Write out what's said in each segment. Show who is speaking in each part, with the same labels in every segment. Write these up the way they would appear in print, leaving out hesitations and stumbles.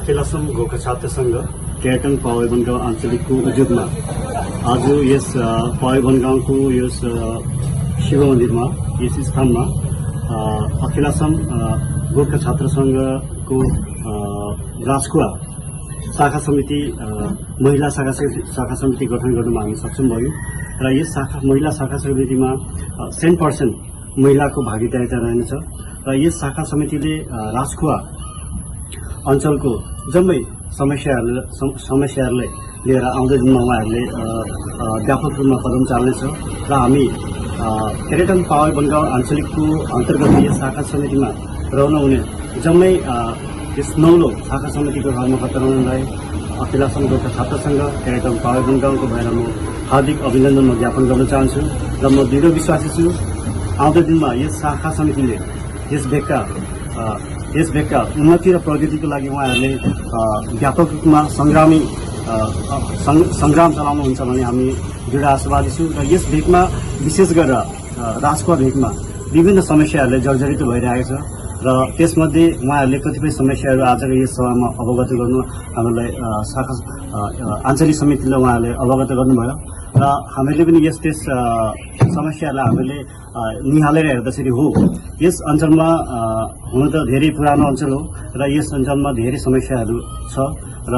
Speaker 1: अखिल असम गोर्खा छात्र संघ केरटङ पावे बनगाउँ आञ्चलिकको उद्योगमा आज यस पावे बनगाउँको यस शिव मन्दिरमा यस स्थानमा अखिल असम गोर्खा छात्र संघको राजकुवा शाखा समिति महिला शाखा समिति गठन गर्नुमा हामी सक्षम भयौं र यस महिला शाखा समितिमा 100% महिलाको भागीदारिता रहनेछ र यस शाखा समितिले राजकुवा अञ्चलको जम्मै समस्याहरूलाई लिएर आउँदो दिनमा उहाँहरूले व्यापक रूपमा कदम चाल्नेछ र हामी केरटङ पावे बनगाउँ आञ्चलिकको अन्तर्गत यस शाखा समितिमा रहन हुने जम्मै यस 9 शाखा समितिको कर्मकर्ता रहनुलाई अखिल असम गोर्खा छात्र संघ केरटङ पावे बनगाउँको भएर म हार्दिक अभिनन्दन म ज्ञापन गर्न चाहन्छु र म दृढ विश्वासी छु आउँदो दिनमा यस शाखा समितिले यस भेगका उन्नति र प्रगतिको लागि उहाँहरूले व्यापक रूपमा संग्राम चलाउनुहुन्छ भन्ने हामी दृढ आशावादी छौँ र यस भेगमा विशेष गरेर राजकुवा भेगमा विभिन्न समस्याहरूले जर्जरित भइरहेको छ र त्यसमध्ये उहाँहरूले कतिपय समस्याहरू आजको यस सभामा अवगत गर्नु हामीलाई शाखा आञ्चलिक समितिले उहाँहरूले अवगत गर्नुभयो र हामीले पनि त्यस समस्यालाई हामीले निहालेर हेर्दाखेरि हो यस अञ्चलमा हुन त धेरै पुरानो अञ्चल हो र यस अञ्चलमा धेरै समस्याहरू छ र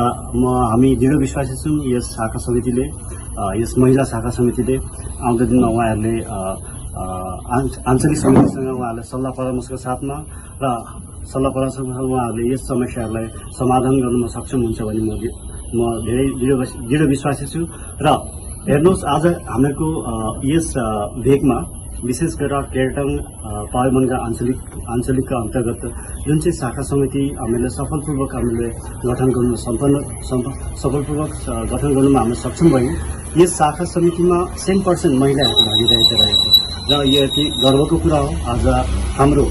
Speaker 1: हामी दृढ विश्वासी छौँ यस शाखा समितिले यस महिला शाखा समितिले आउँदो दिनमा उहाँहरूले आञ्चलिक समितिसँग उहाँहरूले सल्लाह परामर्शको साथमा र सल्लाह परामर्शसँग उहाँहरूले यस समस्याहरूलाई समाधान गर्नमा सक्षम हुन्छ भन्ने म धेरै दृढ विश्वासी छु र हेर्नुहोस् आज हामीहरूको यस भेगमा विशेष गरेर केरटङ पावे बनगाउँ आञ्चलिकका अन्तर्गत जुन चाहिँ शाखा समिति हामीले सफलपूर्वक गठन गर्नु सफलपूर्वक गठन गर्नुमा हामी सक्षम भयौँ यस शाखा समितिमा 100% महिलाहरूको भागीदारिता रहेको र यो अति गर्वको कुरा हो आज हाम्रो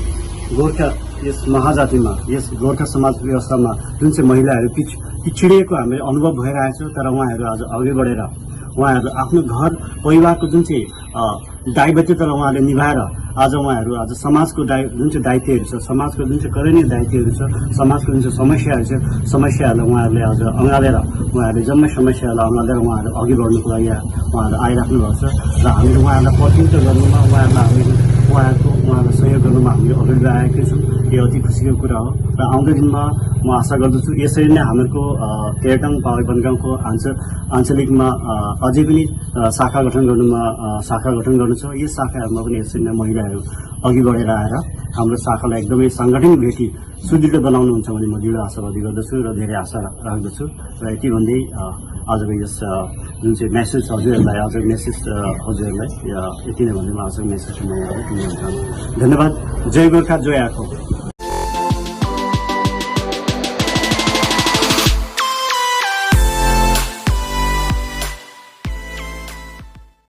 Speaker 1: गोर्खा यस महाजातिमा यस गोर्खा समाज व्यवस्थामा जुन चाहिँ महिलाहरू पिछडिएको हामीले अनुभव भइरहेको छ तर उहाँहरू आज अघि बढेर उहाँहरू आफ्नो घर परिवारको जुन चाहिँ दायबद्धतालाई उहाँले निभाएर आज उहाँहरू आज समाजको जुन चाहिँ दायित्वहरू छ समाजको जुन चाहिँ करणीय दायित्वहरू छ समाजको जुन चाहिँ समस्याहरू छ समस्याहरूलाई उहाँहरूले आज अँगालेर उहाँहरूले जम्मै समस्याहरूलाई अँगालेर उहाँहरू अघि बढ्नुको लागि उहाँहरू आइराख्नु भएको छ र हामीले उहाँहरूलाई प्रतिनिधित्व गर्नुमा उहाँहरूलाई सहयोग गर्नुमा हामीले अघि बढाएका छौँ यो अति खुसीको कुरा हो र आउँदो दिनमा म आशा गर्दछु यसरी नै हाम्रो केरटङ पावे बनगाउँको आञ्चलिकमा अझै पनि शाखा गठन गर्नु छ यस शाखाहरूमा पनि यसरी नै महिलाहरू अघि बढेर आएर हाम्रो शाखालाई एकदमै साङ्गठनिक भेटी सुदृढ बनाउनुहुन्छ भन्ने म दृढ आशावादी गर्दछु र धेरै आशा राख्दछु र यति भन्दै आजको यस जुन चाहिँ मेसेज हजुरहरूलाई यति नै भन्दै म आजको मेसेज धन्यवाद। जय गोर्खा जय आखो।